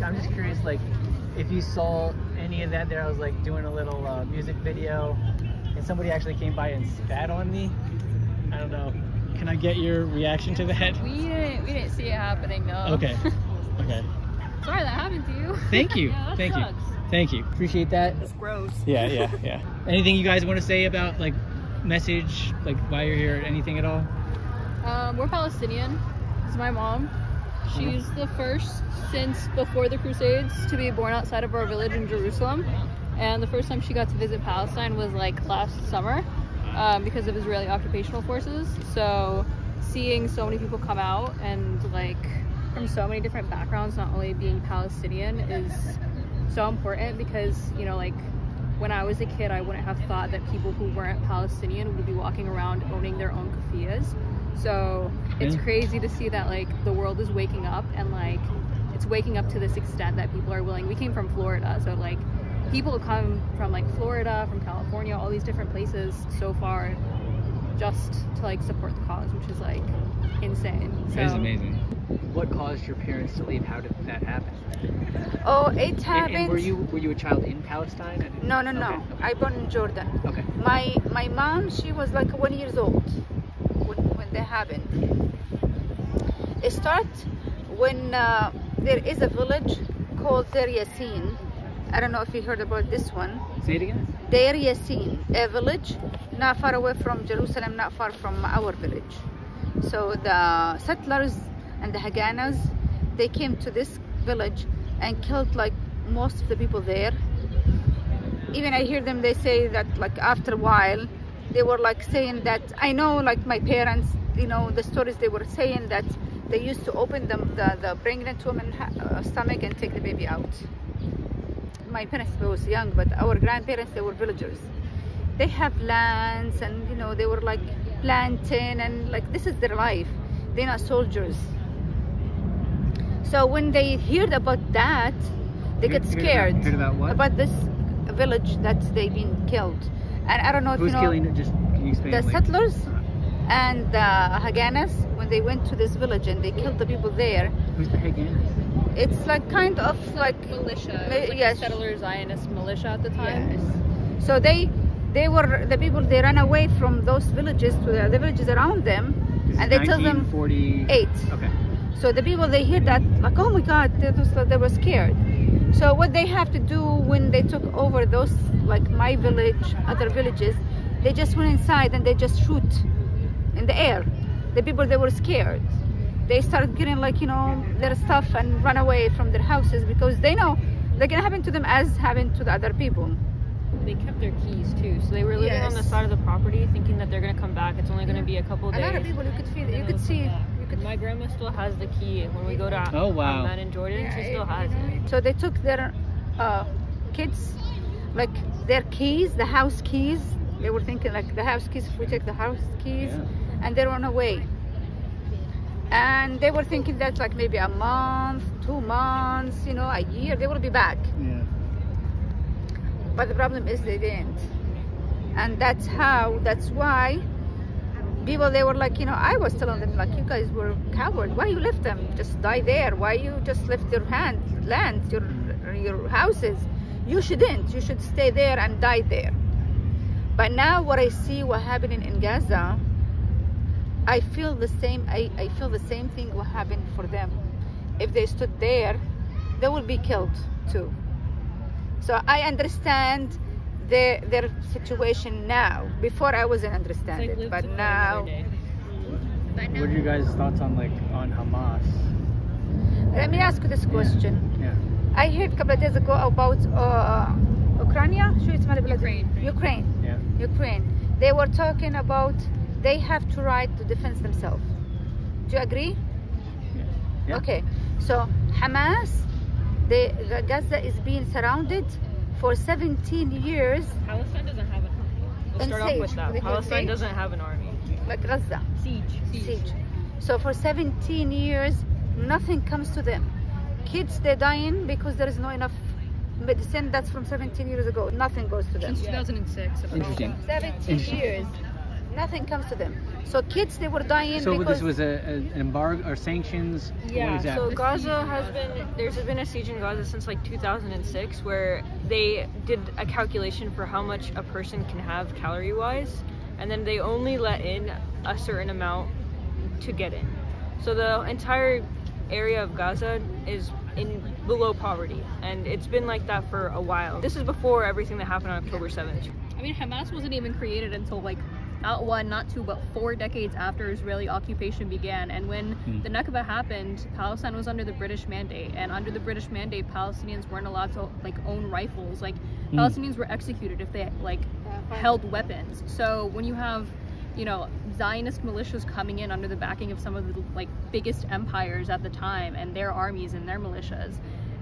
I'm just curious, like, if you saw any of that there. I was like doing a little music video, and somebody actually came by and spat on me. I don't know. Can I get your reaction to that? We didn't see it happening, no. Okay. Okay. Sorry that happened to you. Thank you. Yeah, Thank sucks. you. Thank you. Appreciate that. It's gross. Yeah. Anything you guys want to say about, like, message, like, why you're here, anything at all? We're Palestinian. This is my mom. She's the first since before the Crusades to be born outside of our village in Jerusalem. And the first time she got to visit Palestine was like last summer because of Israeli occupational forces. So seeing so many people come out and like from so many different backgrounds, not only being Palestinian, is so important because, you know, like when I was a kid, I wouldn't have thought that people who weren't Palestinian would be walking around owning their own kafiyas. So it's crazy to see that like the world is waking up, and like it's waking up to this extent that people are willing. We came from Florida, so like people come from like Florida, from California, all these different places so far just to like support the cause, which is like insane. So, that is amazing. What caused your parents to leave? How did that happen? Oh, it happened. And were you a child in Palestine? No. Okay. I born in Jordan. Okay. My mom, she was like 1 year old when that happened. It starts when there is a village called Deir Yassin. I don't know if you heard about this one. Say it again. Deir Yassin, a village not far away from Jerusalem, not far from our village. So the settlers and the Haganas, they came to this village and killed like most of the people there. Even I hear them, they say that like after a while they were like saying that, I know like my parents, you know, the stories they were saying that they used to open the pregnant woman's stomach and take the baby out. My parents was young, but our grandparents, they were villagers. They have lands and, you know, they were like planting and like this is their life. They're not soldiers. So when they heard about that, they get scared. Heard about what? About this village that they've been killed. And I don't know if Who's you know. killing it? Just can you explain? The like, settlers and the Haganas, when they went to this village and they killed the people there. Who's the Haganas? It's like kind of like militia. It was like yes. settler Zionist militia at the time. Yes. So they were the people. They ran away from those villages to the other villages around them, and they told them 1948. Okay. So the people, they hear that like, oh my God, they were scared. So what they have to do when they took over those, like my village, other villages, they just went inside and they just shoot in the air. The people, they were scared. They started getting like, you know, their stuff and run away from their houses because they know they're gonna happen to them as happened to the other people. They kept their keys too, so they were living on the side of the property thinking that they're gonna come back. It's only gonna be a couple days. A lot of people, you could feel it, you could see. My grandma still has the key. When we go to Amman in Jordan, she still has it. So they took their kids, like their keys, the house keys. They were thinking like the house keys, if we take the house keys, and they run away. And they were thinking that like maybe a month, 2 months, you know, a year, they will be back. Yeah. But the problem is they didn't. And that's why people, they were like, you know, I was telling them like, you guys were cowards. Why you left them? Just die there. Why you just left your land, your houses? You shouldn't. You should stay there and die there. But now what I see what happening in Gaza, I feel the same. I feel the same thing what happened for them. If they stood there, they will be killed too. So I understand their situation now. Before I wasn't understand it, but now. What are your guys' thoughts on Hamas? Let me ask you this question. Yeah. I heard a couple of days ago about Ukraine. Yeah. Ukraine. They were talking about they have to right to defend themselves. Do you agree? Yeah. Okay. So Hamas, Gaza is being surrounded for 17 years. Palestine doesn't have an army. Let's start off with that. Palestine doesn't have an army. Like Gaza. Siege. So for 17 years, nothing comes to them. Kids, they're dying because there is not enough medicine. That's from 17 years ago. Nothing goes to them. Since 2006. Interesting. 17 years. nothing comes to them. So kids, they were dying. So because this was an embargo or sanctions? Yeah, What is that? so Gaza there's been a siege in Gaza since like 2006 where they did a calculation for how much a person can have calorie-wise, and then they only let in a certain amount to get in. So the entire area of Gaza is below poverty, and it's been like that for a while. This is before everything that happened on October 7th. I mean, Hamas wasn't even created until like not one, not two, but 4 decades after Israeli occupation began. And when the Nakba happened, Palestine was under the British mandate, and under the British mandate, Palestinians weren't allowed to like own rifles. Like Palestinians were executed if they like held weapons. So when you have, you know, Zionist militias coming in under the backing of some of the like biggest empires at the time and their armies and their militias,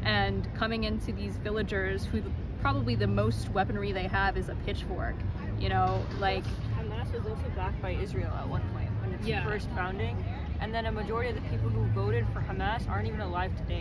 and coming into these villagers who probably the most weaponry they have is a pitchfork, you know, like Hamas was also backed by Israel at one point when it's first founding, and then a majority of the people who voted for Hamas aren't even alive today.